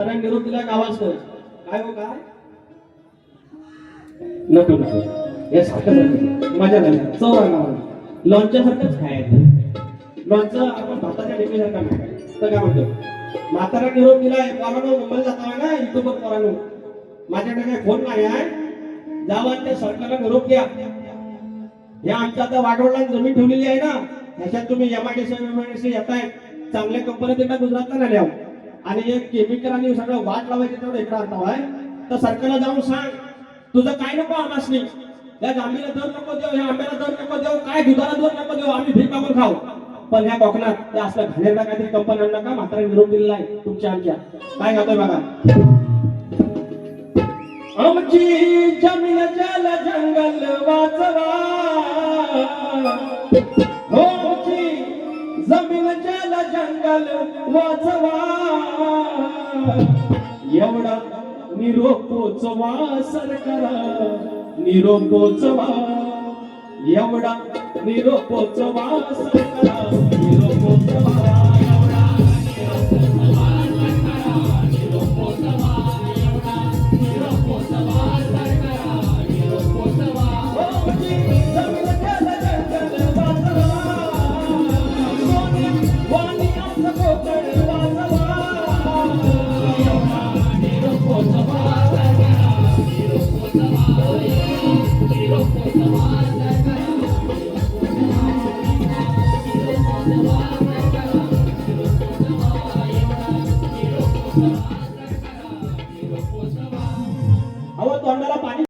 निरोप दिला गावास काय हो काय नको नको या सारखं मजा नाही चव आहे लॉन्चच्या सारखंच खायचं लॉन्चचं आपण भाताच्या डेकेसारखा नाही तर काय म्हणतो म्हातारा निरोप दिलाय पोरांनो मुंबईला जाता ना युट्यूबवर पोरांनो माझ्याकडे काही फोन नाही आहे जावा त्या सरकारला निरोप द्या या आमच्या आता वाडवडला जमीन ठेवलेली आहे ना ह्याच्यात तुम्ही एमआयडीसी येताय चांगल्या कंपन्या तिकडे गुजरातला नाही द्याव आणि एक केमिकल आणि सगळं वाट लावायचं तेवढं इकडे आणता आहे तर सरकारला जाऊन सांग तुझं काय नको आम्हासनी या जांभीला दर नको देऊ ह्या आंब्याला दर नको देऊ काय दुधाला दर नको देऊ आम्ही भीक मागून खाऊ पण ह्या कोकणात ते असलं घाणेरडा काहीतरी कंपन्यांना का म्हातारा निरोप दिलेला आहे तुमच्या आमच्या काय गातोय बघा आमची जमीन जल जंगल वाचवा हो आमची जमीन जल जंगल वाचवा एवढा निरोप पोचवा सरकार निरोप पोचवा एवढा निरोप पोचवा सरकार